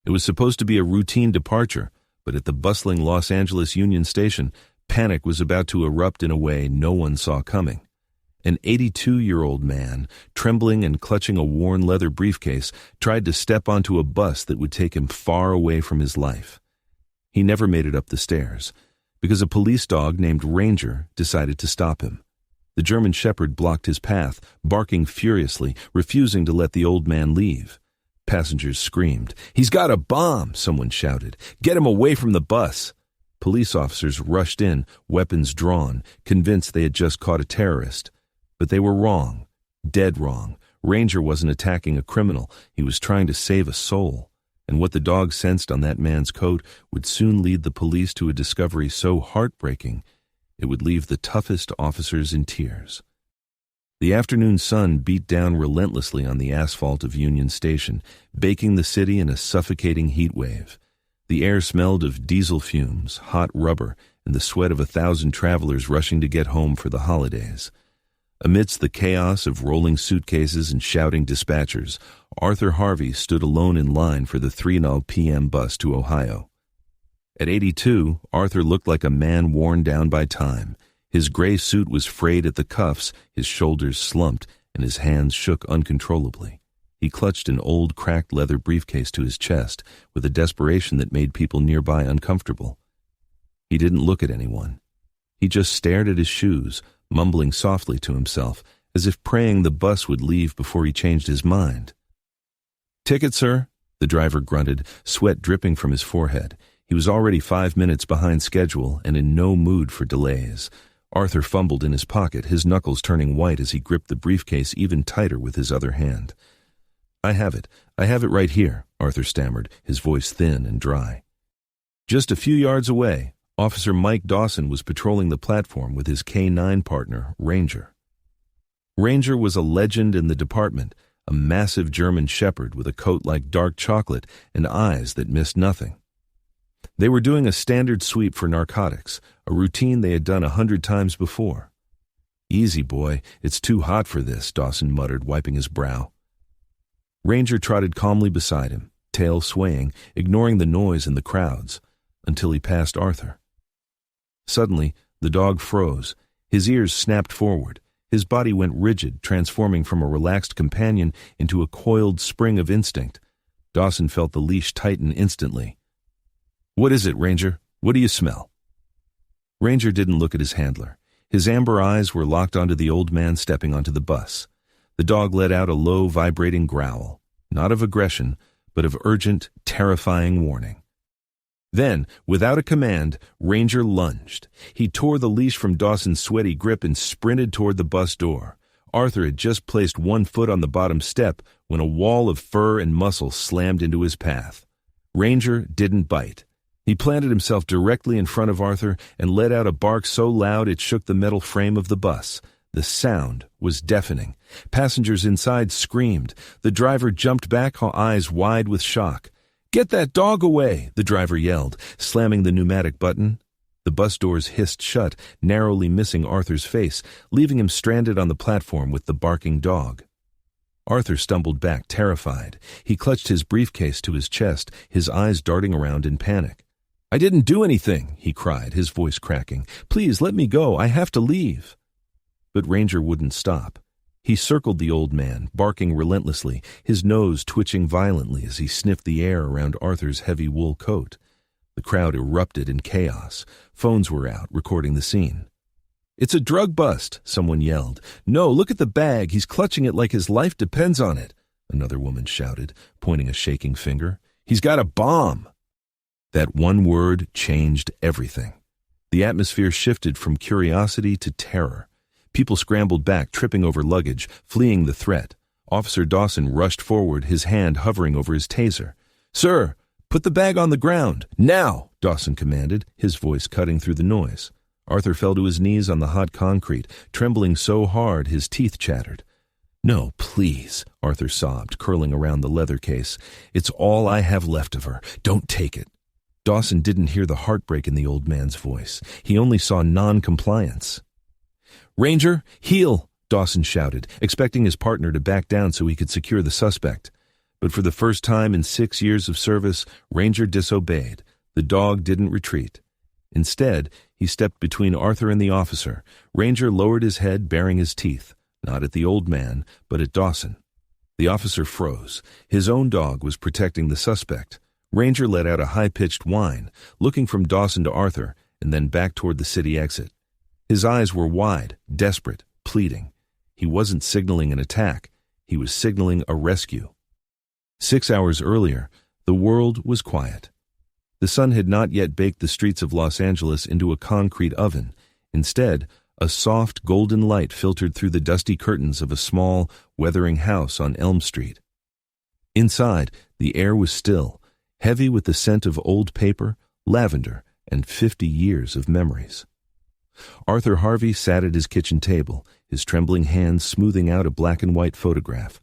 It was supposed to be a routine departure, but at the bustling Los Angeles Union Station, panic was about to erupt in a way no one saw coming. An 82-year-old man, trembling and clutching a worn leather briefcase, tried to step onto a bus that would take him far away from his life. He never made it up the stairs, because a police dog named Ranger decided to stop him. The German Shepherd blocked his path, barking furiously, refusing to let the old man leave. Passengers screamed. "He's got a bomb!" someone shouted. "Get him away from the bus!" Police officers rushed in, weapons drawn, convinced they had just caught a terrorist. But they were wrong, dead wrong. Ranger wasn't attacking a criminal. He was trying to save a soul. And what the dog sensed on that man's coat would soon lead the police to a discovery so heartbreaking, it would leave the toughest officers in tears. The afternoon sun beat down relentlessly on the asphalt of Union Station, baking the city in a suffocating heat wave. The air smelled of diesel fumes, hot rubber, and the sweat of 1,000 travelers rushing to get home for the holidays. Amidst the chaos of rolling suitcases and shouting dispatchers, Arthur Harvey stood alone in line for the 3:00 p.m. bus to Ohio. At 82, Arthur looked like a man worn down by time. His gray suit was frayed at the cuffs, his shoulders slumped, and his hands shook uncontrollably. He clutched an old, cracked leather briefcase to his chest with a desperation that made people nearby uncomfortable. He didn't look at anyone. He just stared at his shoes, mumbling softly to himself, as if praying the bus would leave before he changed his mind. "Ticket, sir?" the driver grunted, sweat dripping from his forehead. He was already 5 minutes behind schedule and in no mood for delays. Arthur fumbled in his pocket, his knuckles turning white as he gripped the briefcase even tighter with his other hand. I have it right here," Arthur stammered, his voice thin and dry. Just a few yards away, Officer Mike Dawson was patrolling the platform with his K-9 partner, Ranger. Ranger was a legend in the department, a massive German shepherd with a coat like dark chocolate and eyes that missed nothing. They were doing a standard sweep for narcotics, a routine they had done 100 times before. "Easy, boy, it's too hot for this," Dawson muttered, wiping his brow. Ranger trotted calmly beside him, tail swaying, ignoring the noise and the crowds, until he passed Arthur. Suddenly, the dog froze. His ears snapped forward. His body went rigid, transforming from a relaxed companion into a coiled spring of instinct. Dawson felt the leash tighten instantly. "What is it, Ranger? What do you smell?" Ranger didn't look at his handler. His amber eyes were locked onto the old man stepping onto the bus. The dog let out a low, vibrating growl, not of aggression, but of urgent, terrifying warning. Then, without a command, Ranger lunged. He tore the leash from Dawson's sweaty grip and sprinted toward the bus door. Arthur had just placed one foot on the bottom step when a wall of fur and muscle slammed into his path. Ranger didn't bite. He planted himself directly in front of Arthur and let out a bark so loud it shook the metal frame of the bus. The sound was deafening. Passengers inside screamed. The driver jumped back, eyes wide with shock. "Get that dog away!" the driver yelled, slamming the pneumatic button. The bus doors hissed shut, narrowly missing Arthur's face, leaving him stranded on the platform with the barking dog. Arthur stumbled back, terrified. He clutched his briefcase to his chest, his eyes darting around in panic. "I didn't do anything," he cried, his voice cracking. "Please, let me go. I have to leave." But Ranger wouldn't stop. He circled the old man, barking relentlessly, his nose twitching violently as he sniffed the air around Arthur's heavy wool coat. The crowd erupted in chaos. Phones were out, recording the scene. "It's a drug bust," someone yelled. "No, look at the bag. He's clutching it like his life depends on it," another woman shouted, pointing a shaking finger. "He's got a bomb." That one word changed everything. The atmosphere shifted from curiosity to terror. People scrambled back, tripping over luggage, fleeing the threat. Officer Dawson rushed forward, his hand hovering over his taser. "Sir, put the bag on the ground, now!" Dawson commanded, his voice cutting through the noise. Arthur fell to his knees on the hot concrete, trembling so hard his teeth chattered. "No, please," Arthur sobbed, curling around the leather case. "It's all I have left of her. Don't take it." Dawson didn't hear the heartbreak in the old man's voice. He only saw non-compliance. "Ranger, heel!" Dawson shouted, expecting his partner to back down so he could secure the suspect. But for the first time in 6 years of service, Ranger disobeyed. The dog didn't retreat. Instead, he stepped between Arthur and the officer. Ranger lowered his head, baring his teeth, not at the old man, but at Dawson. The officer froze. His own dog was protecting the suspect. Ranger let out a high-pitched whine, looking from Dawson to Arthur, and then back toward the city exit. His eyes were wide, desperate, pleading. He wasn't signaling an attack. He was signaling a rescue. 6 hours earlier, the world was quiet. The sun had not yet baked the streets of Los Angeles into a concrete oven. Instead, a soft golden light filtered through the dusty curtains of a small, weathering house on Elm Street. Inside, the air was still, heavy with the scent of old paper, lavender, and 50 years of memories. Arthur Harvey sat at his kitchen table, his trembling hands smoothing out a black and white photograph.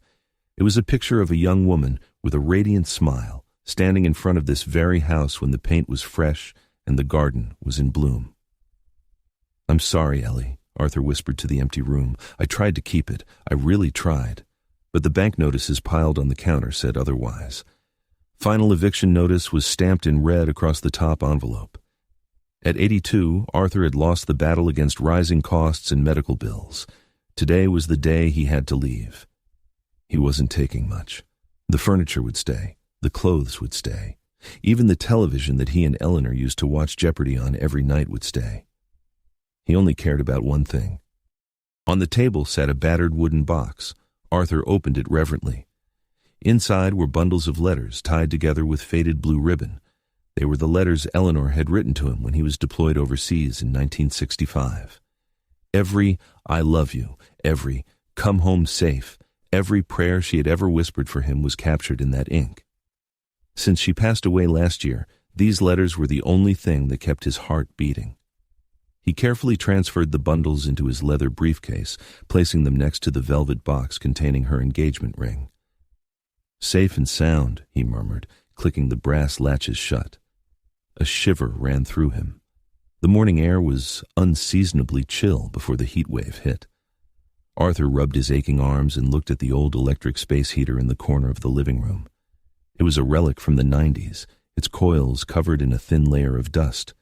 It was a picture of a young woman with a radiant smile, standing in front of this very house when the paint was fresh and the garden was in bloom. "I'm sorry, Ellie," Arthur whispered to the empty room. "I tried to keep it. I really tried." But the bank notices piled on the counter said otherwise. Final eviction notice was stamped in red across the top envelope. At 82, Arthur had lost the battle against rising costs and medical bills. Today was the day he had to leave. He wasn't taking much. The furniture would stay. The clothes would stay. Even the television that he and Eleanor used to watch Jeopardy on every night would stay. He only cared about one thing. On the table sat a battered wooden box. Arthur opened it reverently. Inside were bundles of letters tied together with faded blue ribbon. They were the letters Eleanor had written to him when he was deployed overseas in 1965. Every "I love you," every "come home safe," every prayer she had ever whispered for him was captured in that ink. Since she passed away last year, these letters were the only thing that kept his heart beating. He carefully transferred the bundles into his leather briefcase, placing them next to the velvet box containing her engagement ring. "Safe and sound," he murmured, clicking the brass latches shut. A shiver ran through him. The morning air was unseasonably chill before the heat wave hit. Arthur rubbed his aching arms and looked at the old electric space heater in the corner of the living room. It was a relic from the 90s, its coils covered in a thin layer of dust.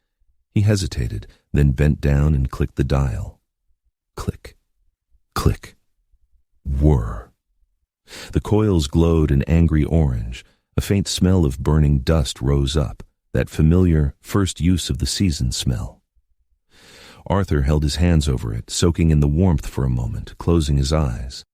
He hesitated, then bent down and clicked the dial. Click, click, whir. The coils glowed an angry orange. A faint smell of burning dust rose up, that familiar first use of the season smell. Arthur held his hands over it, soaking in the warmth for a moment, closing his eyes.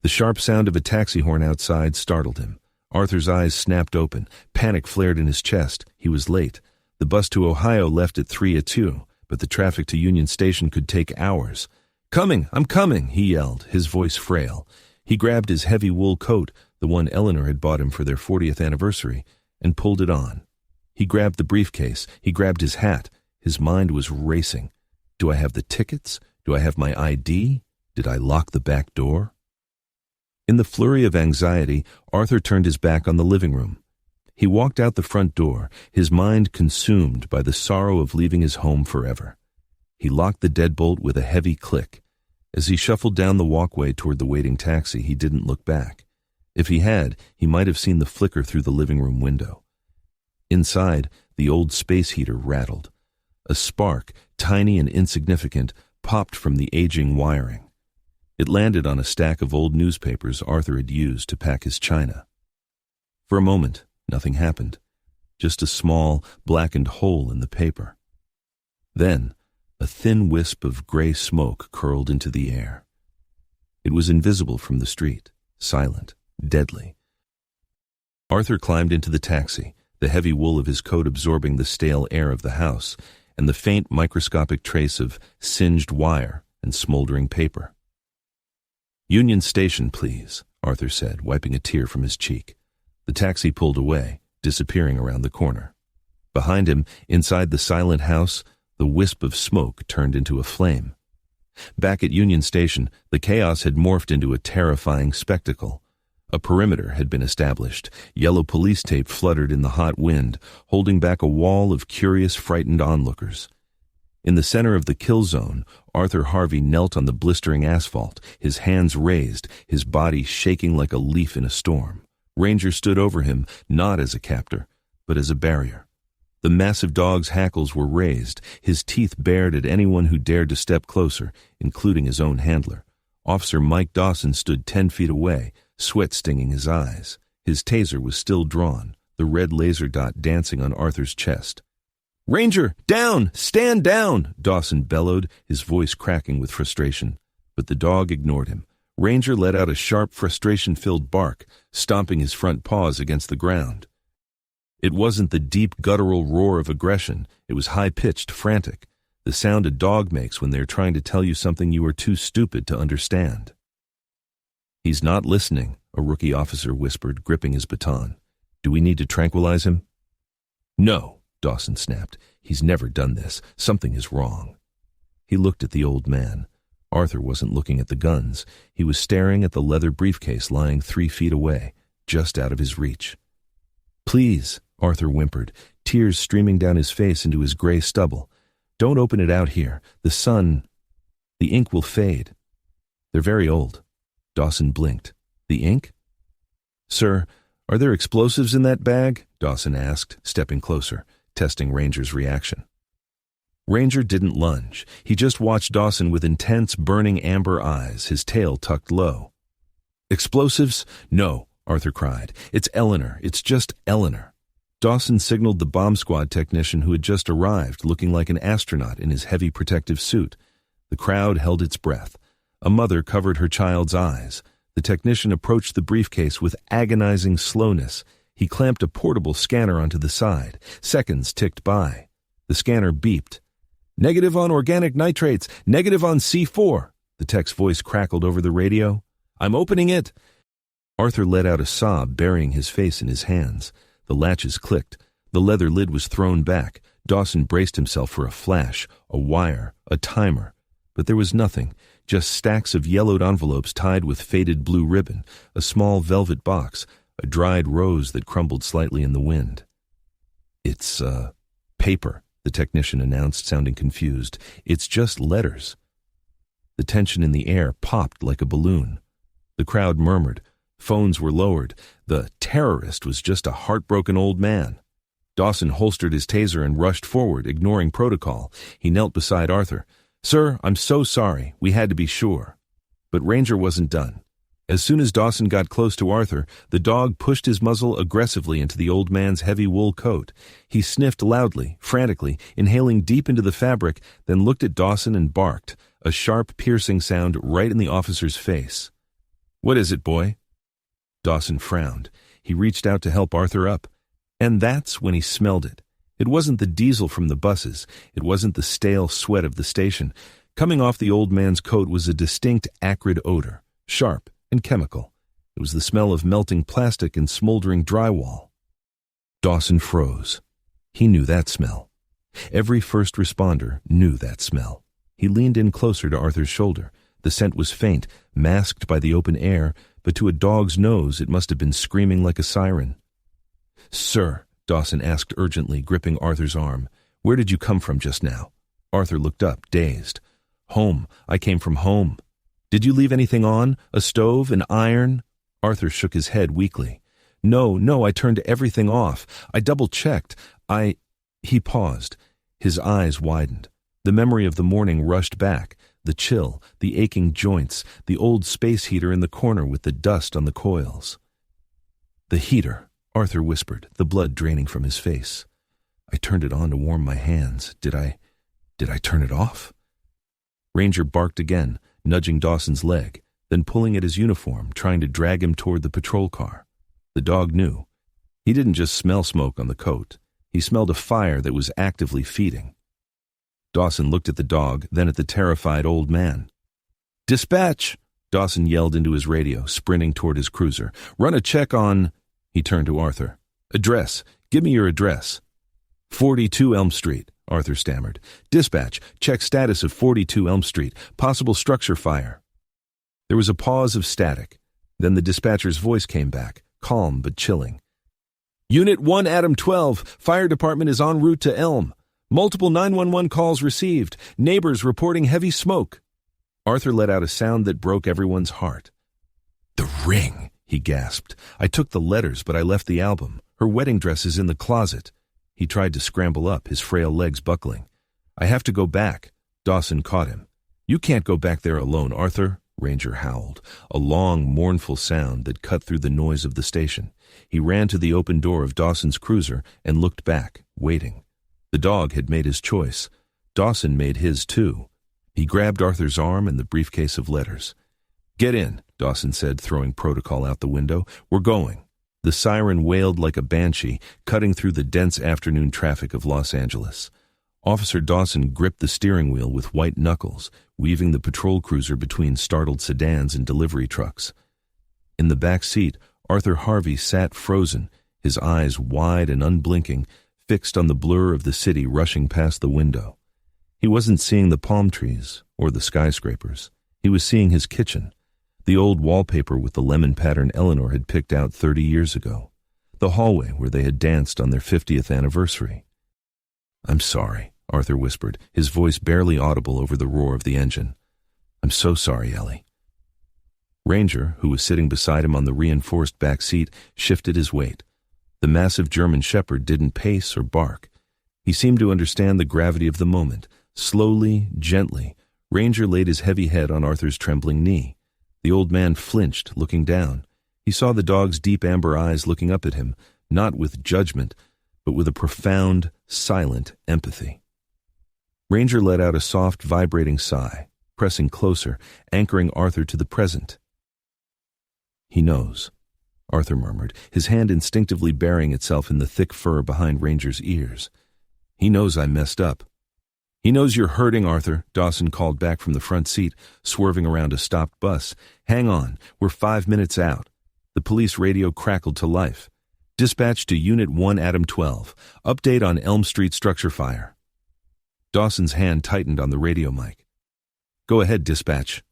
The sharp sound of a taxi horn outside startled him. Arthur's eyes snapped open. Panic flared in his chest. He was late. The bus to Ohio left at 3:02, but the traffic to Union Station could take hours. "Coming! I'm coming!" he yelled, his voice frail. He grabbed his heavy wool coat, the one Eleanor had bought him for their 40th anniversary, and pulled it on. He grabbed the briefcase. He grabbed his hat. His mind was racing. Do I have the tickets? Do I have my ID? Did I lock the back door? In the flurry of anxiety, Arthur turned his back on the living room. He walked out the front door, his mind consumed by the sorrow of leaving his home forever. He locked the deadbolt with a heavy click. As he shuffled down the walkway toward the waiting taxi, he didn't look back. If he had, he might have seen the flicker through the living room window. Inside, the old space heater rattled. A spark, tiny and insignificant, popped from the aging wiring. It landed on a stack of old newspapers Arthur had used to pack his china. For a moment, nothing happened. Just a small, blackened hole in the paper. Then, a thin wisp of gray smoke curled into the air. It was invisible from the street, silent, deadly. Arthur climbed into the taxi, the heavy wool of his coat absorbing the stale air of the house, and the faint microscopic trace of singed wire and smoldering paper. "Union Station, please," Arthur said, wiping a tear from his cheek. The taxi pulled away, disappearing around the corner. Behind him, inside the silent house, the wisp of smoke turned into a flame. Back at Union Station, the chaos had morphed into a terrifying spectacle. A perimeter had been established. Yellow police tape fluttered in the hot wind, holding back a wall of curious, frightened onlookers. In the center of the kill zone, Arthur Harvey knelt on the blistering asphalt, his hands raised, his body shaking like a leaf in a storm. Ranger stood over him, not as a captor, but as a barrier. The massive dog's hackles were raised, his teeth bared at anyone who dared to step closer, including his own handler. Officer Mike Dawson stood 10 feet away, sweat stinging his eyes. His taser was still drawn, the red laser dot dancing on Arthur's chest. "Ranger, down! Stand down!" Dawson bellowed, his voice cracking with frustration. But the dog ignored him. Ranger let out a sharp, frustration-filled bark, stomping his front paws against the ground. It wasn't the deep, guttural roar of aggression. It was high-pitched, frantic, the sound a dog makes when they're trying to tell you something you are too stupid to understand. "He's not listening," a rookie officer whispered, gripping his baton. "Do we need to tranquilize him?" "No," Dawson snapped. "He's never done this. Something is wrong." He looked at the old man. Arthur wasn't looking at the guns. He was staring at the leather briefcase lying 3 feet away, just out of his reach. "Please," Arthur whimpered, tears streaming down his face into his gray stubble. "Don't open it out here. The ink will fade." "They're very old." Dawson blinked. "The ink?" "Sir, are there explosives in that bag?" Dawson asked, stepping closer, testing Ranger's reaction. Ranger didn't lunge. He just watched Dawson with intense, burning amber eyes, his tail tucked low. "Explosives? No," Arthur cried. "It's Eleanor. It's just Eleanor." Dawson signaled the bomb squad technician who had just arrived, looking like an astronaut in his heavy protective suit. The crowd held its breath. A mother covered her child's eyes. The technician approached the briefcase with agonizing slowness. He clamped a portable scanner onto the side. Seconds ticked by. The scanner beeped. "Negative on organic nitrates. Negative on C4. The tech's voice crackled over the radio. "I'm opening it." Arthur let out a sob, burying his face in his hands. The latches clicked. The leather lid was thrown back. Dawson braced himself for a flash, a wire, a timer. But there was nothing, just stacks of yellowed envelopes tied with faded blue ribbon, a small velvet box, a dried rose that crumbled slightly in the wind. "It's, paper," the technician announced, sounding confused. "It's just letters." The tension in the air popped like a balloon. The crowd murmured. Phones were lowered. The terrorist was just a heartbroken old man. Dawson holstered his taser and rushed forward, ignoring protocol. He knelt beside Arthur. "Sir, I'm so sorry. We had to be sure." But Ranger wasn't done. As soon as Dawson got close to Arthur, the dog pushed his muzzle aggressively into the old man's heavy wool coat. He sniffed loudly, frantically, inhaling deep into the fabric, then looked at Dawson and barked, a sharp, piercing sound right in the officer's face. "What is it, boy?" Dawson frowned. He reached out to help Arthur up. And that's when he smelled it. It wasn't the diesel from the buses. It wasn't the stale sweat of the station. Coming off the old man's coat was a distinct, acrid odor, sharp and chemical. It was the smell of melting plastic and smoldering drywall. Dawson froze. He knew that smell. Every first responder knew that smell. He leaned in closer to Arthur's shoulder. The scent was faint, masked by the open air, but to a dog's nose it must have been screaming like a siren. "Sir," Dawson asked urgently, gripping Arthur's arm, "where did you come from just now?" Arthur looked up, dazed. "Home. I came from home." "Did you leave anything on? A stove? An iron?" Arthur shook his head weakly. No, I turned everything off. I double-checked. He paused. His eyes widened. The memory of the morning rushed back. The chill, the aching joints, the old space heater in the corner with the dust on the coils. "The heater," Arthur whispered, the blood draining from his face. "I turned it on to warm my hands. Did I turn it off?" Ranger barked again, nudging Dawson's leg, then pulling at his uniform, trying to drag him toward the patrol car. The dog knew. He didn't just smell smoke on the coat. He smelled a fire that was actively feeding. Dawson looked at the dog, then at the terrified old man. "Dispatch!" Dawson yelled into his radio, sprinting toward his cruiser. "Run a check on—" He turned to Arthur. "Address. Give me your address." 42 Elm Street, Arthur stammered. "Dispatch, check status of 42 Elm Street. Possible structure fire." There was a pause of static. Then the dispatcher's voice came back, calm but chilling. "Unit 1 Adam 12, fire department is en route to Elm. Multiple 911 calls received. Neighbors reporting heavy smoke." Arthur let out a sound that broke everyone's heart. "The ring," he he gasped. "I took the letters, but I left the album. Her wedding dress is in the closet." He tried to scramble up, his frail legs buckling. "I have to go back." Dawson caught him. "You can't go back there alone, Arthur," Ranger howled, a long, mournful sound that cut through the noise of the station. He ran to the open door of Dawson's cruiser and looked back, waiting. The dog had made his choice. Dawson made his too. He grabbed Arthur's arm and the briefcase of letters. "Get in," Dawson said, throwing protocol out the window. "We're going." The siren wailed like a banshee, cutting through the dense afternoon traffic of Los Angeles. Officer Dawson gripped the steering wheel with white knuckles, weaving the patrol cruiser between startled sedans and delivery trucks. In the back seat, Arthur Harvey sat frozen, his eyes wide and unblinking, fixed on the blur of the city rushing past the window. He wasn't seeing the palm trees or the skyscrapers. He was seeing his kitchen, the old wallpaper with the lemon pattern Eleanor had picked out 30 years ago, the hallway where they had danced on their 50th anniversary. "I'm sorry," Arthur whispered, his voice barely audible over the roar of the engine. "I'm so sorry, Ellie." Ranger, who was sitting beside him on the reinforced back seat, shifted his weight. The massive German shepherd didn't pace or bark. He seemed to understand the gravity of the moment. Slowly, gently, Ranger laid his heavy head on Arthur's trembling knee. The old man flinched, looking down. He saw the dog's deep amber eyes looking up at him, not with judgment, but with a profound, silent empathy. Ranger let out a soft, vibrating sigh, pressing closer, anchoring Arthur to the present. "He knows," Arthur murmured, his hand instinctively burying itself in the thick fur behind Ranger's ears. "He knows I messed up." "He knows you're hurting, Arthur," Dawson called back from the front seat, swerving around a stopped bus. "Hang on, we're 5 minutes out." The police radio crackled to life. "Dispatch to Unit 1 Adam 12. Update on Elm Street structure fire." Dawson's hand tightened on the radio mic. "Go ahead, dispatch."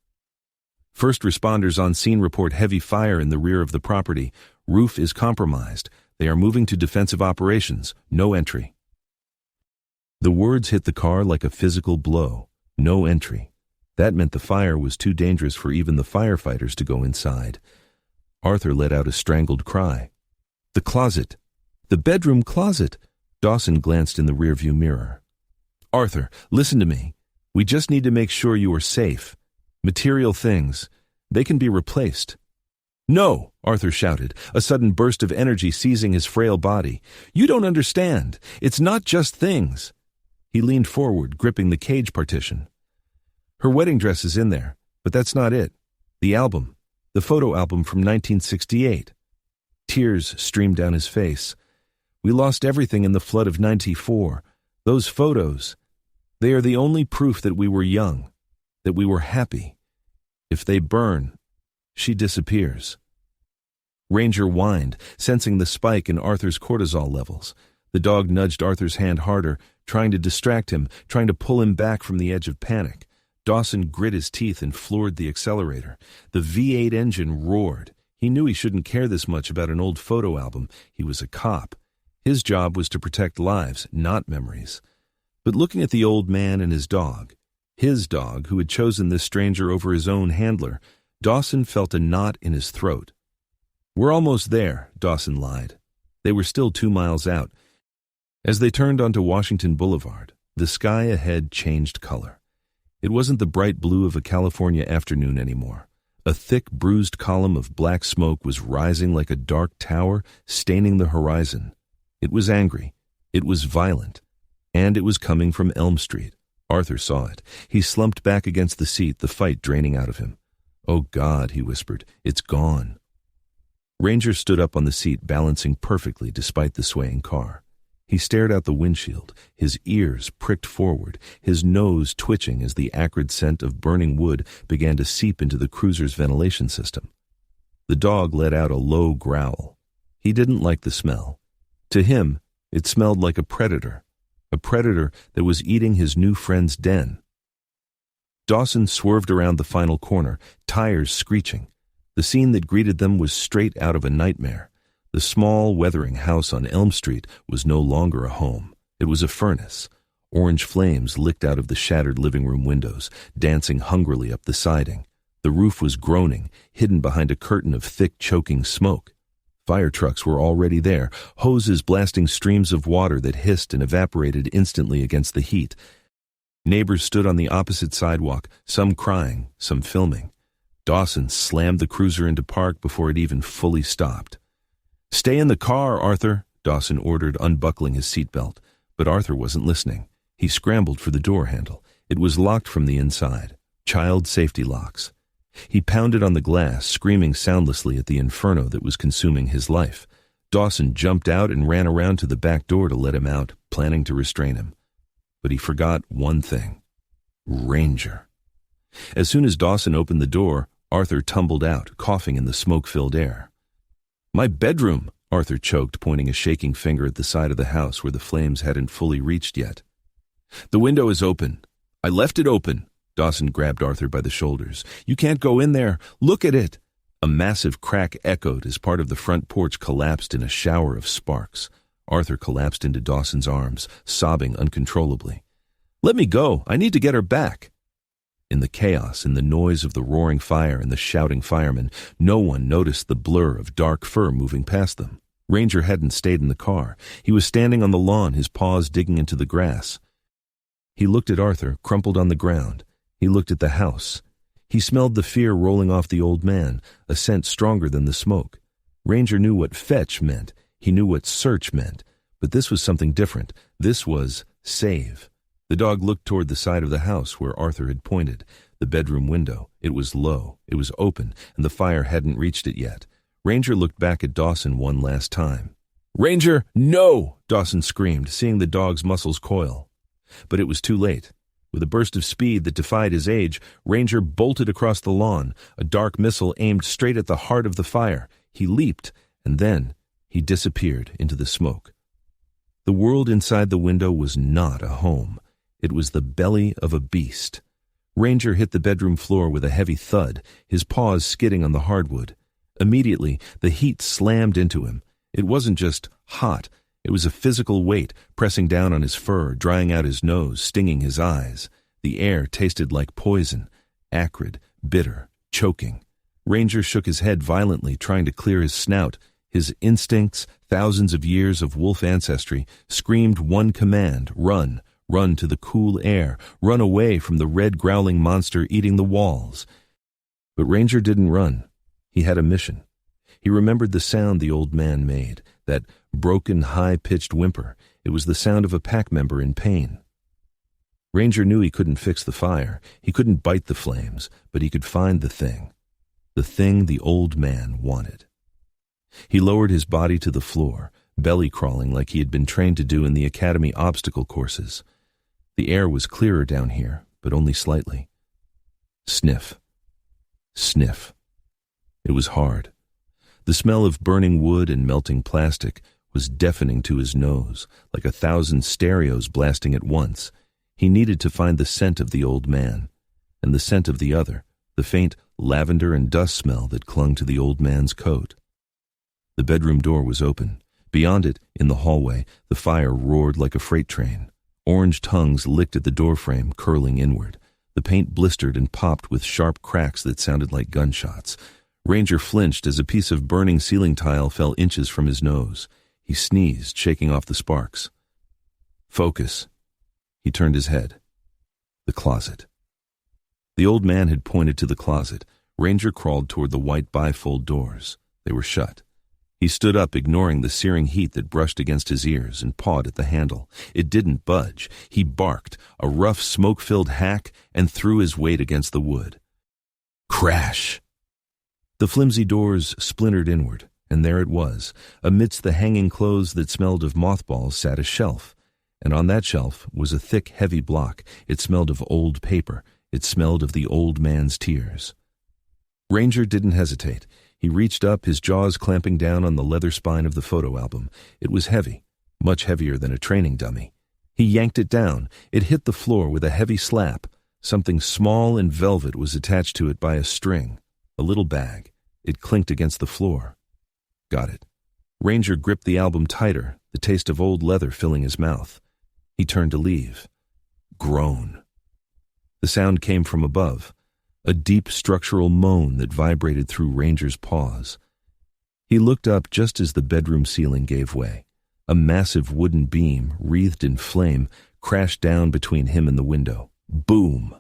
"First responders on scene report heavy fire in the rear of the property. Roof is compromised. They are moving to defensive operations. No entry." The words hit the car like a physical blow. No entry. That meant the fire was too dangerous for even the firefighters to go inside. Arthur let out a strangled cry. "The closet! The bedroom closet!" Dawson glanced in the rearview mirror. "Arthur, listen to me. We just need to make sure you are safe. Material things, they can be replaced." "No!" Arthur shouted, a sudden burst of energy seizing his frail body. "You don't understand. It's not just things." He leaned forward, gripping the cage partition. "Her wedding dress is in there, but that's not it. The album, the photo album from 1968. Tears streamed down his face. "We lost everything in the flood of 94. Those photos, they are the only proof that we were young, that we were happy. If they burn, she disappears." Ranger whined, sensing the spike in Arthur's cortisol levels. The dog nudged Arthur's hand harder, trying to distract him, trying to pull him back from the edge of panic. Dawson grit his teeth and floored the accelerator. The V8 engine roared. He knew he shouldn't care this much about an old photo album. He was a cop. His job was to protect lives, not memories. But looking at the old man and his dog who had chosen this stranger over his own handler, Dawson felt a knot in his throat. "We're almost there," Dawson lied. They were still 2 miles out. As they turned onto Washington Boulevard, the sky ahead changed color. It wasn't the bright blue of a California afternoon anymore. A thick, bruised column of black smoke was rising like a dark tower, staining the horizon. It was angry. It was violent. And it was coming from Elm Street. Arthur saw it. He slumped back against the seat, the fight draining out of him. "Oh God," he whispered, "it's gone." Ranger stood up on the seat, balancing perfectly despite the swaying car. He stared out the windshield, his ears pricked forward, his nose twitching as the acrid scent of burning wood began to seep into the cruiser's ventilation system. The dog let out a low growl. He didn't like the smell. To him, it smelled like a predator that was eating his new friend's den. Dawson swerved around the final corner, tires screeching. The scene that greeted them was straight out of a nightmare. The small, weathering house on Elm Street was no longer a home. It was a furnace. Orange flames licked out of the shattered living room windows, dancing hungrily up the siding. The roof was groaning, hidden behind a curtain of thick, choking smoke. Fire trucks were already there, hoses blasting streams of water that hissed and evaporated instantly against the heat. Neighbors stood on the opposite sidewalk, some crying, some filming. Dawson slammed the cruiser into park before it even fully stopped. "Stay in the car, Arthur," Dawson ordered, unbuckling his seatbelt. But Arthur wasn't listening. He scrambled for the door handle. It was locked from the inside. Child safety locks. He pounded on the glass, screaming soundlessly at the inferno that was consuming his life. Dawson jumped out and ran around to the back door to let him out, planning to restrain him. But he forgot one thing. Ranger. As soon as Dawson opened the door, Arthur tumbled out, coughing in the smoke-filled air. "My bedroom," Arthur choked, pointing a shaking finger at the side of the house where the flames hadn't fully reached yet. "The window is open. I left it open." Dawson grabbed Arthur by the shoulders. "You can't go in there. Look at it." A massive crack echoed as part of the front porch collapsed in a shower of sparks. Arthur collapsed into Dawson's arms, sobbing uncontrollably. "Let me go. I need to get her back." In the chaos, in the noise of the roaring fire and the shouting firemen, no one noticed the blur of dark fur moving past them. Ranger hadn't stayed in the car. He was standing on the lawn, his paws digging into the grass. He looked at Arthur, crumpled on the ground. He looked at the house. He smelled the fear rolling off the old man, a scent stronger than the smoke. Ranger knew what fetch meant. He knew what search meant. But this was something different. This was save. The dog looked toward the side of the house where Arthur had pointed, the bedroom window. It was low, it was open, and the fire hadn't reached it yet. Ranger looked back at Dawson one last time. "Ranger, no!" Dawson screamed, seeing the dog's muscles coil. But it was too late. With a burst of speed that defied his age, Ranger bolted across the lawn, a dark missile aimed straight at the heart of the fire. He leaped, and then he disappeared into the smoke. The world inside the window was not a home. It was the belly of a beast. Ranger hit the bedroom floor with a heavy thud, his paws skidding on the hardwood. Immediately, the heat slammed into him. It wasn't just hot. It was a physical weight, pressing down on his fur, drying out his nose, stinging his eyes. The air tasted like poison, acrid, bitter, choking. Ranger shook his head violently, trying to clear his snout. His instincts, thousands of years of wolf ancestry, screamed one command: run. Run to the cool air, run away from the red growling monster eating the walls. But Ranger didn't run. He had a mission. He remembered the sound the old man made, that broken, high-pitched whimper. It was the sound of a pack member in pain. Ranger knew he couldn't fix the fire. He couldn't bite the flames, but he could find the thing the old man wanted. He lowered his body to the floor, belly crawling like he had been trained to do in the academy obstacle courses. The air was clearer down here, but only slightly. Sniff. Sniff. It was hard. The smell of burning wood and melting plastic was deafening to his nose, like 1,000 stereos blasting at once. He needed to find the scent of the old man, and the scent of the other, the faint lavender and dust smell that clung to the old man's coat. The bedroom door was open. Beyond it, in the hallway, the fire roared like a freight train. Orange tongues licked at the doorframe, curling inward. The paint blistered and popped with sharp cracks that sounded like gunshots. Ranger flinched as a piece of burning ceiling tile fell inches from his nose. He sneezed, shaking off the sparks. "Focus." He turned his head. The closet. The old man had pointed to the closet. Ranger crawled toward the white bifold doors. They were shut. He stood up, ignoring the searing heat that brushed against his ears, and pawed at the handle. It didn't budge. He barked, a rough, smoke-filled hack, and threw his weight against the wood. Crash! The flimsy doors splintered inward, and there it was. Amidst the hanging clothes that smelled of mothballs sat a shelf, and on that shelf was a thick, heavy block. It smelled of old paper. It smelled of the old man's tears. Ranger didn't hesitate. He reached up, his jaws clamping down on the leather spine of the photo album. It was heavy, much heavier than a training dummy. He yanked it down. It hit the floor with a heavy slap. Something small and velvet was attached to it by a string, a little bag. It clinked against the floor. Got it. Ranger gripped the album tighter, the taste of old leather filling his mouth. He turned to leave. Groan. The sound came from above. a deep structural moan that vibrated through Ranger's pause. He looked up just as the bedroom ceiling gave way. A massive wooden beam, wreathed in flame, crashed down between him and the window. Boom!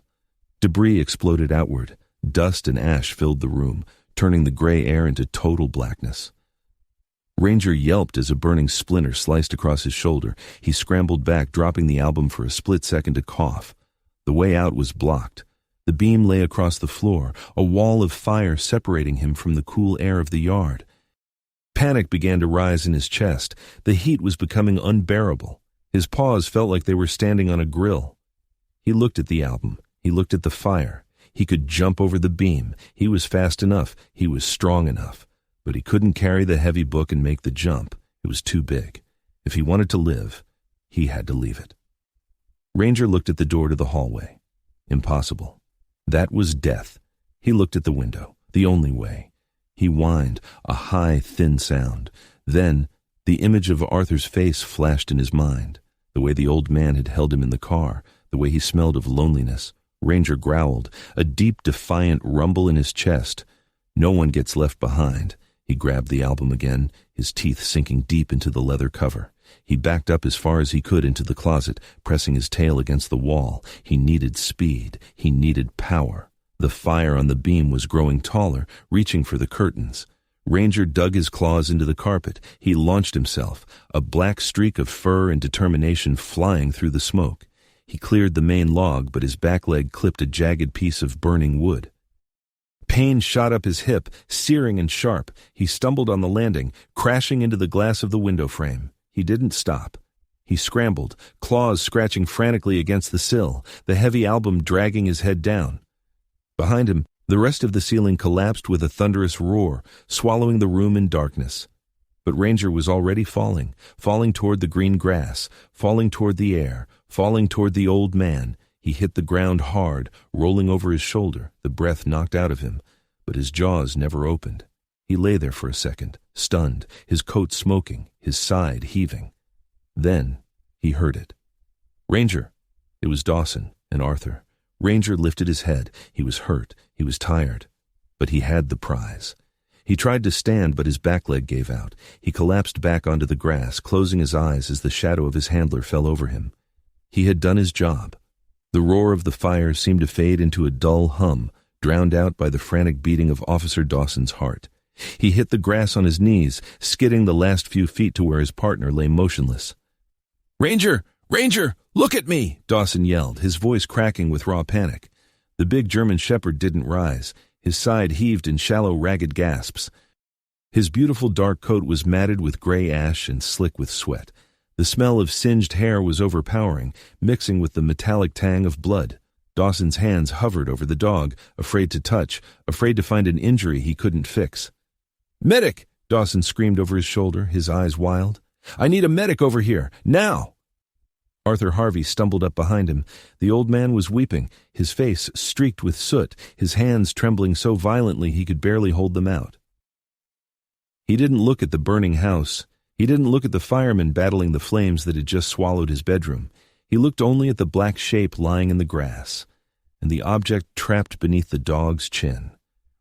Debris exploded outward. Dust and ash filled the room, turning the gray air into total blackness. Ranger yelped as a burning splinter sliced across his shoulder. He scrambled back, dropping the album for a split second to cough. The way out was blocked. The beam lay across the floor, a wall of fire separating him from the cool air of the yard. Panic began to rise in his chest. The heat was becoming unbearable. His paws felt like they were standing on a grill. He looked at the album. He looked at the fire. He could jump over the beam. He was fast enough. He was strong enough. But he couldn't carry the heavy book and make the jump. It was too big. If he wanted to live, he had to leave it. Ranger looked at the door to the hallway. Impossible. That was death. He looked at the window. The only way. He whined, a high, thin sound. Then, the image of Arthur's face flashed in his mind. The way the old man had held him in the car. The way he smelled of loneliness. Ranger growled, a deep, defiant rumble in his chest. No one gets left behind. He grabbed the album again, his teeth sinking deep into the leather cover. He backed up as far as he could into the closet, pressing his tail against the wall. He needed speed. He needed power. The fire on the beam was growing taller, reaching for the curtains. Ranger dug his claws into the carpet. He launched himself, a black streak of fur and determination flying through the smoke. He cleared the main log, but his back leg clipped a jagged piece of burning wood. Pain shot up his hip, searing and sharp. He stumbled on the landing, crashing into the glass of the window frame. He didn't stop. He scrambled, claws scratching frantically against the sill, the heavy album dragging his head down. Behind him, the rest of the ceiling collapsed with a thunderous roar, swallowing the room in darkness. But Ranger was already falling toward the green grass, falling toward the air, falling toward the old man. He hit the ground hard, rolling over his shoulder, the breath knocked out of him, but his jaws never opened. He lay there for a second, stunned, his coat smoking, his side heaving. Then he heard it. Ranger! It was Dawson and Arthur. Ranger lifted his head. He was hurt. He was tired. But he had the prize. He tried to stand, but his back leg gave out. He collapsed back onto the grass, closing his eyes as the shadow of his handler fell over him. He had done his job. The roar of the fire seemed to fade into a dull hum, drowned out by the frantic beating of Officer Dawson's heart. He hit the grass on his knees, skidding the last few feet to where his partner lay motionless. "Ranger! Ranger! Look at me!" Dawson yelled, his voice cracking with raw panic. The big German shepherd didn't rise. His side heaved in shallow, ragged gasps. His beautiful dark coat was matted with gray ash and slick with sweat. The smell of singed hair was overpowering, mixing with the metallic tang of blood. Dawson's hands hovered over the dog, afraid to touch, afraid to find an injury he couldn't fix. "Medic!" Dawson screamed over his shoulder, his eyes wild. "I need a medic over here, now!" Arthur Harvey stumbled up behind him. The old man was weeping, his face streaked with soot, his hands trembling so violently he could barely hold them out. He didn't look at the burning house. He didn't look at the firemen battling the flames that had just swallowed his bedroom. He looked only at the black shape lying in the grass, and the object trapped beneath the dog's chin.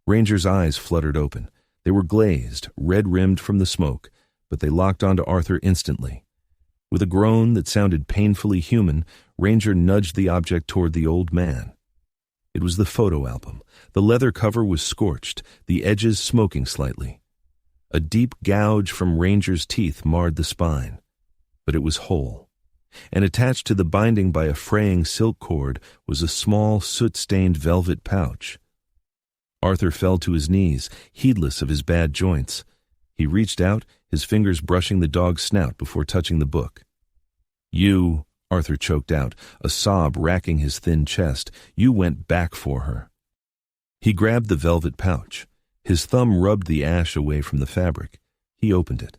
Ranger's eyes fluttered open. They were glazed, red-rimmed from the smoke, but they locked onto Arthur instantly. With a groan that sounded painfully human, Ranger nudged the object toward the old man. It was the photo album. The leather cover was scorched, the edges smoking slightly. A deep gouge from Ranger's teeth marred the spine, but it was whole. And attached to the binding by a fraying silk cord was a small, soot-stained velvet pouch. Arthur fell to his knees, heedless of his bad joints. He reached out, his fingers brushing the dog's snout before touching the book. "You," Arthur choked out, a sob racking his thin chest, "you went back for her." He grabbed the velvet pouch. His thumb rubbed the ash away from the fabric. He opened it.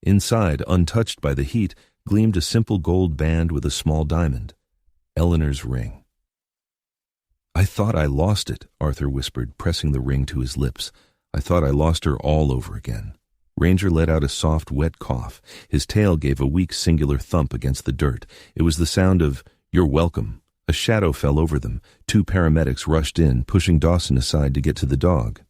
Inside, untouched by the heat, gleamed a simple gold band with a small diamond. Eleanor's ring. "I thought I lost it," Arthur whispered, pressing the ring to his lips. "I thought I lost her all over again." Ranger let out a soft, wet cough. His tail gave a weak, singular thump against the dirt. It was the sound of, "You're welcome." A shadow fell over them. 2 paramedics rushed in, pushing Dawson aside to get to the dog.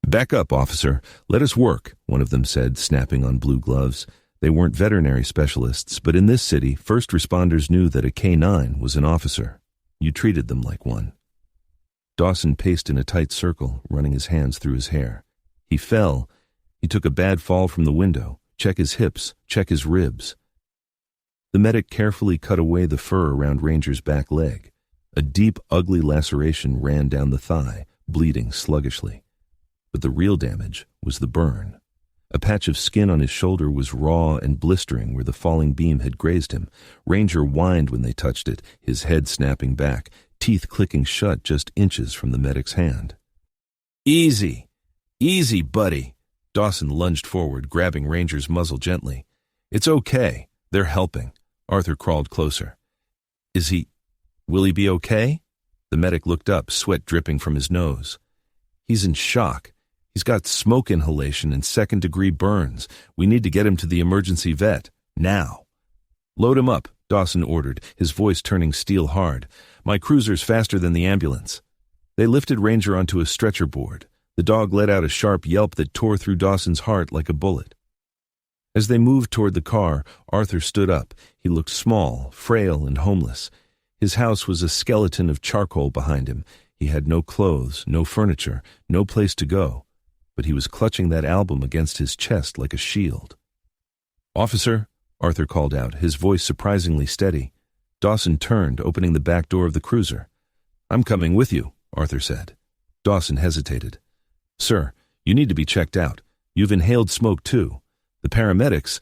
"Back up, officer. Let us work," one of them said, snapping on blue gloves. They weren't veterinary specialists, but in this city, first responders knew that a K9 was an officer. You treated them like one. Dawson paced in a tight circle, running his hands through his hair. He fell. He took a bad fall from the window. Check his hips, check his ribs. The medic carefully cut away the fur around Ranger's back leg. A deep, ugly laceration ran down the thigh, bleeding sluggishly. But the real damage was the burn. A patch of skin on his shoulder was raw and blistering where the falling beam had grazed him. Ranger whined when they touched it, his head snapping back, teeth clicking shut just inches from the medic's hand. "Easy! Easy, buddy!" Dawson lunged forward, grabbing Ranger's muzzle gently. "It's okay. They're helping." Arthur crawled closer. Will he be okay?" The medic looked up, sweat dripping from his nose. "He's in shock. He's got smoke inhalation and second-degree burns. We need to get him to the emergency vet. Now." "Load him up," Dawson ordered, his voice turning steel hard. "My cruiser's faster than the ambulance." They lifted Ranger onto a stretcher board. The dog let out a sharp yelp that tore through Dawson's heart like a bullet. As they moved toward the car, Arthur stood up. He looked small, frail, and homeless. His house was a skeleton of charcoal behind him. He had no clothes, no furniture, no place to go. But he was clutching that album against his chest like a shield. "Officer," Arthur called out, his voice surprisingly steady. Dawson turned, opening the back door of the cruiser. "I'm coming with you," Arthur said. Dawson hesitated. "Sir, you need to be checked out. You've inhaled smoke too. The paramedics—"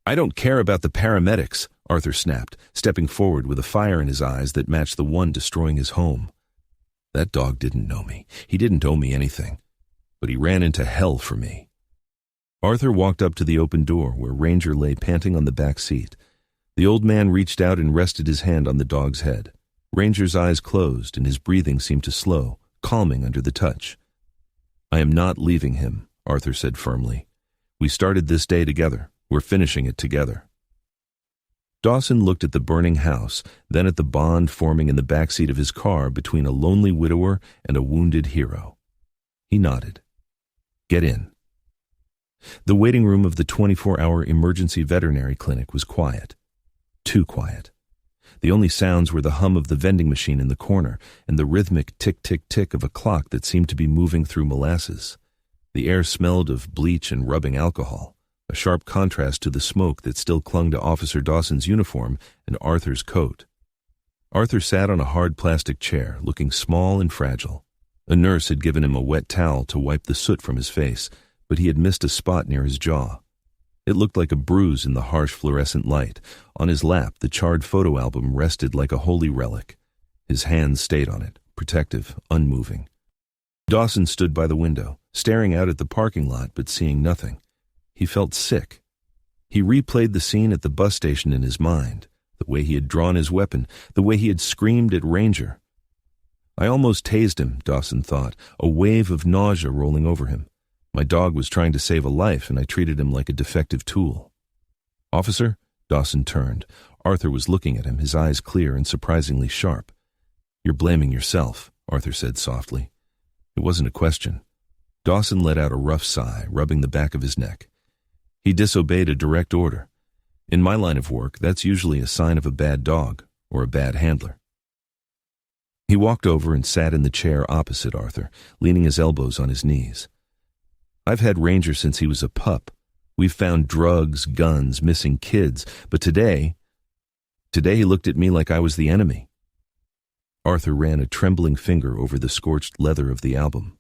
"I don't care about the paramedics," Arthur snapped, stepping forward with a fire in his eyes that matched the one destroying his home. "That dog didn't know me. He didn't owe me anything. But he ran into hell for me." Arthur walked up to the open door where Ranger lay panting on the back seat. The old man reached out and rested his hand on the dog's head. Ranger's eyes closed and his breathing seemed to slow, calming under the touch. "I am not leaving him," Arthur said firmly. "We started this day together. We're finishing it together." Dawson looked at the burning house, then at the bond forming in the backseat of his car between a lonely widower and a wounded hero. He nodded. "Get in." The waiting room of the 24-hour emergency veterinary clinic was quiet. Too quiet. The only sounds were the hum of the vending machine in the corner and the rhythmic tick-tick-tick of a clock that seemed to be moving through molasses. The air smelled of bleach and rubbing alcohol, a sharp contrast to the smoke that still clung to Officer Dawson's uniform and Arthur's coat. Arthur sat on a hard plastic chair, looking small and fragile. A nurse had given him a wet towel to wipe the soot from his face, but he had missed a spot near his jaw. It looked like a bruise in the harsh fluorescent light. On his lap, the charred photo album rested like a holy relic. His hands stayed on it, protective, unmoving. Dawson stood by the window, staring out at the parking lot but seeing nothing. He felt sick. He replayed the scene at the bus station in his mind, the way he had drawn his weapon, the way he had screamed at Ranger. I almost tased him, Dawson thought, a wave of nausea rolling over him. My dog was trying to save a life, and I treated him like a defective tool. "Officer?" Dawson turned. Arthur was looking at him, his eyes clear and surprisingly sharp. "You're blaming yourself," Arthur said softly. It wasn't a question. Dawson let out a rough sigh, rubbing the back of his neck. He disobeyed a direct order. In my line of work, that's usually a sign of a bad dog or a bad handler. He walked over and sat in the chair opposite Arthur, leaning his elbows on his knees. "I've had Ranger since he was a pup. We've found drugs, guns, missing kids, but today he looked at me like I was the enemy." Arthur ran a trembling finger over the scorched leather of the album.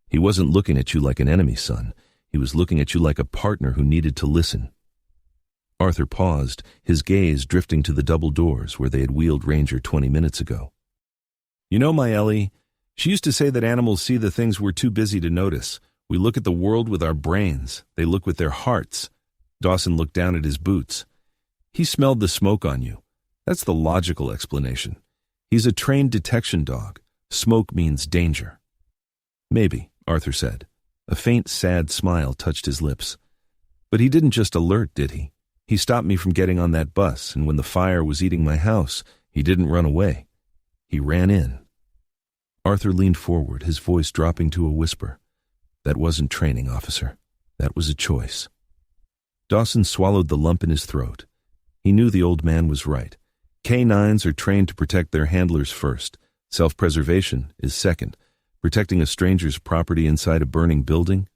"He wasn't looking at you like an enemy, son. He was looking at you like a partner who needed to listen." Arthur paused, his gaze drifting to the double doors where they had wheeled Ranger 20 minutes ago. "You know my Ellie, she used to say that animals see the things we're too busy to notice. We look at the world with our brains. They look with their hearts." Dawson looked down at his boots. "He smelled the smoke on you. That's the logical explanation. He's a trained detection dog. Smoke means danger." "Maybe," Arthur said. A faint, sad smile touched his lips. "But he didn't just alert, did he? He stopped me from getting on that bus, and when the fire was eating my house, he didn't run away. He ran in. Arthur leaned forward, his voice dropping to a whisper. That wasn't training, officer. That was a choice. Dawson swallowed the lump in his throat. He knew the old man was right. K-9s are trained to protect their handlers first. Self-preservation is second. Protecting a stranger's property inside a burning building?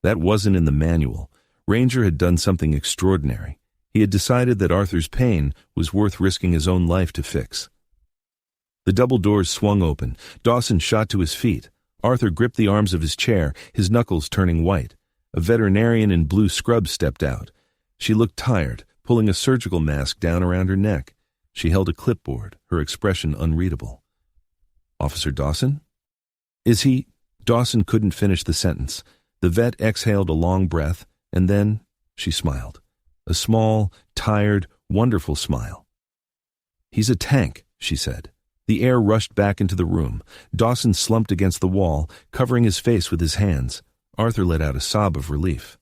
That wasn't in the manual. Ranger had done something extraordinary. He had decided that Arthur's pain was worth risking his own life to fix. The double doors swung open. Dawson shot to his feet. Arthur gripped the arms of his chair, his knuckles turning white. A veterinarian in blue scrubs stepped out. She looked tired, pulling a surgical mask down around her neck. She held a clipboard, her expression unreadable. Officer Dawson? Is he? Dawson couldn't finish the sentence. The vet exhaled a long breath, and then she smiled. A small, tired, wonderful smile. He's a tank, she said. The air rushed back into the room. Dawson slumped against the wall, covering his face with his hands. Arthur let out a sob of relief.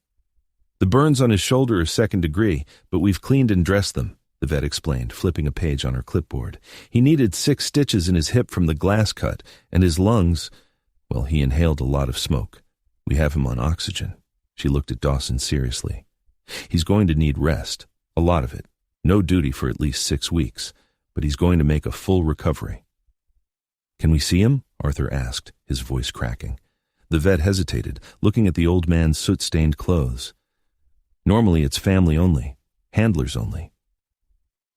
The burns on his shoulder are second degree, but we've cleaned and dressed them, the vet explained, flipping a page on her clipboard. He needed 6 stitches in his hip from the glass cut, and his lungs, well, he inhaled a lot of smoke. We have him on oxygen. She looked at Dawson seriously. He's going to need rest, a lot of it. No duty for at least 6 weeks, but he's going to make a full recovery. Can we see him? Arthur asked, his voice cracking. The vet hesitated, looking at the old man's soot-stained clothes. Normally it's family only, handlers only.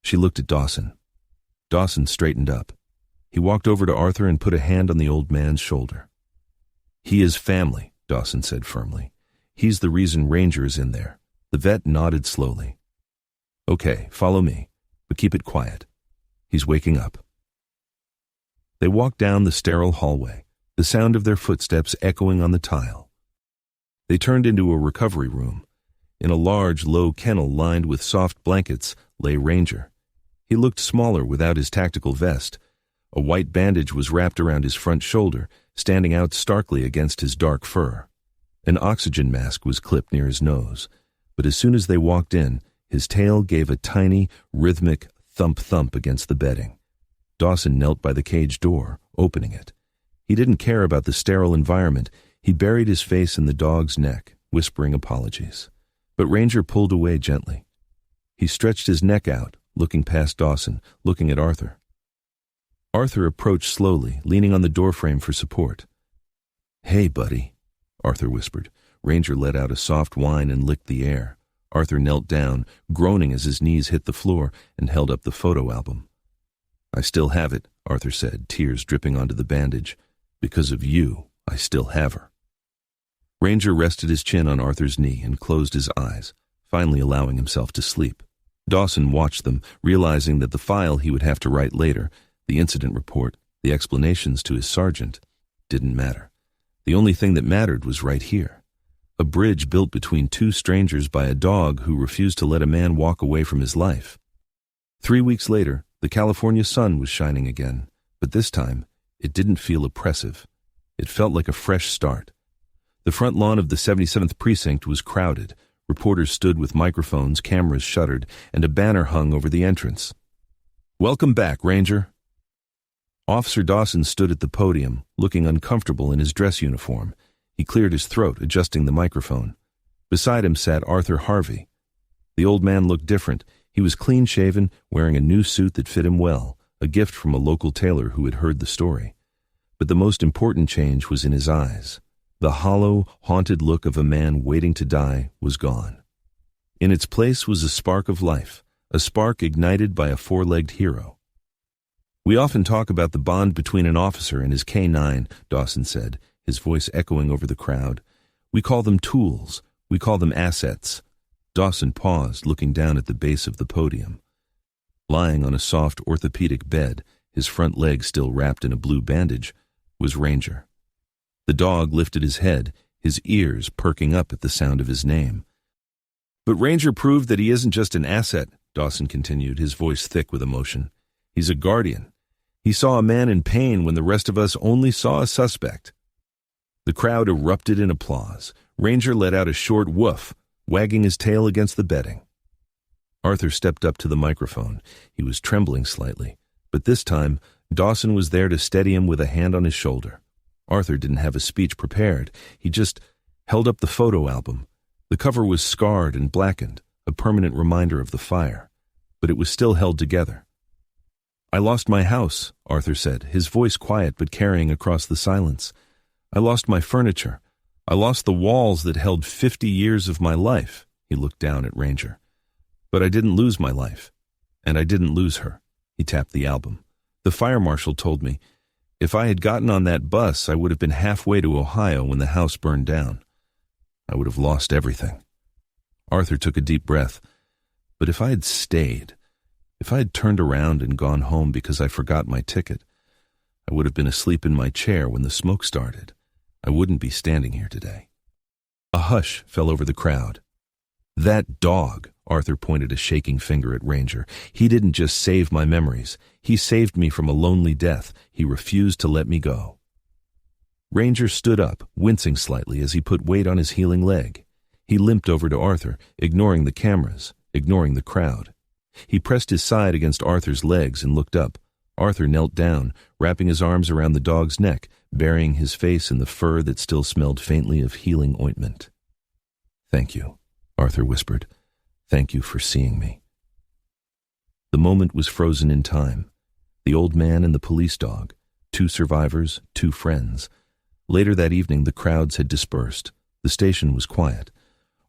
She looked at Dawson. Dawson straightened up. He walked over to Arthur and put a hand on the old man's shoulder. He is family, Dawson said firmly. He's the reason Ranger is in there. The vet nodded slowly. Okay, follow me, but keep it quiet. He's waking up. They walked down the sterile hallway, the sound of their footsteps echoing on the tile. They turned into a recovery room. In a large, low kennel lined with soft blankets lay Ranger. He looked smaller without his tactical vest. A white bandage was wrapped around his front shoulder, standing out starkly against his dark fur. An oxygen mask was clipped near his nose, but as soon as they walked in, his tail gave a tiny, rhythmic thump-thump against the bedding. Dawson knelt by the cage door, opening it. He didn't care about the sterile environment. He buried his face in the dog's neck, whispering apologies. But Ranger pulled away gently. He stretched his neck out, looking past Dawson, looking at Arthur. Arthur approached slowly, leaning on the doorframe for support. Hey, buddy, Arthur whispered. Ranger let out a soft whine and licked the air. Arthur knelt down, groaning as his knees hit the floor, and held up the photo album. I still have it, Arthur said, tears dripping onto the bandage. Because of you, I still have her. Ranger rested his chin on Arthur's knee and closed his eyes, finally allowing himself to sleep. Dawson watched them, realizing that the file he would have to write later, the incident report, the explanations to his sergeant, didn't matter. The only thing that mattered was right here. A bridge built between 2 strangers by a dog who refused to let a man walk away from his life. 3 weeks later, the California sun was shining again, but this time, it didn't feel oppressive. It felt like a fresh start. The front lawn of the 77th Precinct was crowded. Reporters stood with microphones, cameras shuttered, and a banner hung over the entrance. Welcome back, Ranger. Officer Dawson stood at the podium, looking uncomfortable in his dress uniform. He cleared his throat, adjusting the microphone. Beside him sat Arthur Harvey. The old man looked different. He was clean-shaven, wearing a new suit that fit him well, a gift from a local tailor who had heard the story. But the most important change was in his eyes. The hollow, haunted look of a man waiting to die was gone. In its place was a spark of life, a spark ignited by a 4-legged hero. We often talk about the bond between an officer and his K-9, Dawson said, his voice echoing over the crowd. We call them tools. We call them assets. Dawson paused, looking down at the base of the podium. Lying on a soft orthopedic bed, his front leg still wrapped in a blue bandage, was Ranger. The dog lifted his head, his ears perking up at the sound of his name. But Ranger proved that he isn't just an asset, Dawson continued, his voice thick with emotion. He's a guardian. He saw a man in pain when the rest of us only saw a suspect. The crowd erupted in applause. Ranger let out a short woof, wagging his tail against the bedding. Arthur stepped up to the microphone. He was trembling slightly, but this time Dawson was there to steady him with a hand on his shoulder. Arthur didn't have a speech prepared. He just held up the photo album. The cover was scarred and blackened, a permanent reminder of the fire, but it was still held together. "I lost my house," Arthur said, his voice quiet but carrying across the silence. "I lost my furniture. I lost the walls that held 50 years of my life." He looked down at Ranger. "But I didn't lose my life. And I didn't lose her." He tapped the album. "The fire marshal told me, if I had gotten on that bus, I would have been halfway to Ohio when the house burned down. I would have lost everything." Arthur took a deep breath. "But if I had stayed, if I had turned around and gone home because I forgot my ticket, I would have been asleep in my chair when the smoke started. I wouldn't be standing here today." A hush fell over the crowd. "That dog," Arthur pointed a shaking finger at Ranger. "He didn't just save my memories. He saved me from a lonely death. He refused to let me go." Ranger stood up, wincing slightly as he put weight on his healing leg. He limped over to Arthur, ignoring the cameras, ignoring the crowd. He pressed his side against Arthur's legs and looked up. Arthur knelt down, wrapping his arms around the dog's neck, burying his face in the fur that still smelled faintly of healing ointment. "Thank you," Arthur whispered. "Thank you for seeing me." The moment was frozen in time. The old man and the police dog, 2 survivors, 2 friends. Later that evening, the crowds had dispersed. The station was quiet.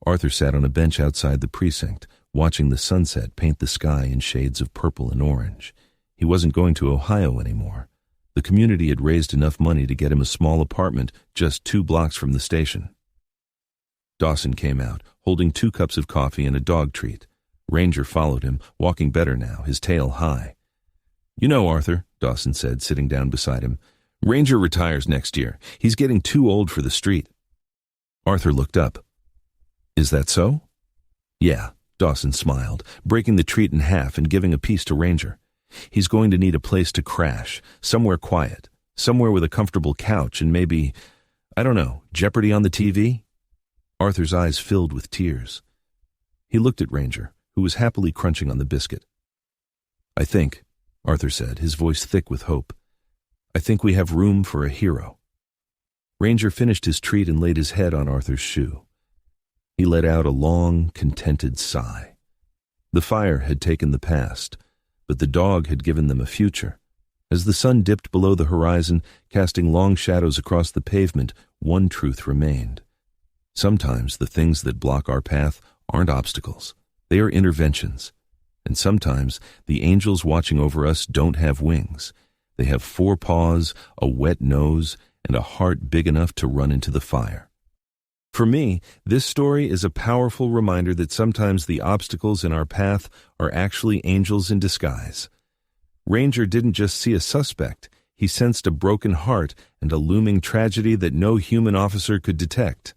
Arthur sat on a bench outside the precinct, watching the sunset paint the sky in shades of purple and orange. He wasn't going to Ohio anymore. The community had raised enough money to get him a small apartment just 2 blocks from the station. Dawson came out, holding 2 cups of coffee and a dog treat. Ranger followed him, walking better now, his tail high. "You know, Arthur," Dawson said, sitting down beside him, "Ranger retires next year. He's getting too old for the street." Arthur looked up. "Is that so?" "Yeah," Dawson smiled, breaking the treat in half and giving a piece to Ranger. "He's going to need a place to crash, somewhere quiet, somewhere with a comfortable couch and maybe, I don't know, Jeopardy on the TV?" Arthur's eyes filled with tears. He looked at Ranger, who was happily crunching on the biscuit. "I think," Arthur said, his voice thick with hope, "I think we have room for a hero." Ranger finished his treat and laid his head on Arthur's shoe. He let out a long, contented sigh. The fire had taken the past, but the dog had given them a future. As the sun dipped below the horizon, casting long shadows across the pavement, one truth remained. Sometimes the things that block our path aren't obstacles. They are interventions. And sometimes the angels watching over us don't have wings. They have 4 paws, a wet nose, and a heart big enough to run into the fire. For me, this story is a powerful reminder that sometimes the obstacles in our path are actually angels in disguise. Ranger didn't just see a suspect. He sensed a broken heart and a looming tragedy that no human officer could detect.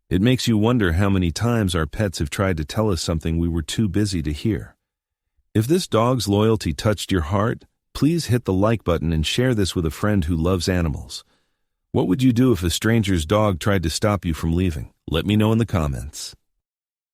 It makes you wonder how many times our pets have tried to tell us something we were too busy to hear. If this dog's loyalty touched your heart, please hit the like button and share this with a friend who loves animals. What would you do if a stranger's dog tried to stop you from leaving? Let me know in the comments.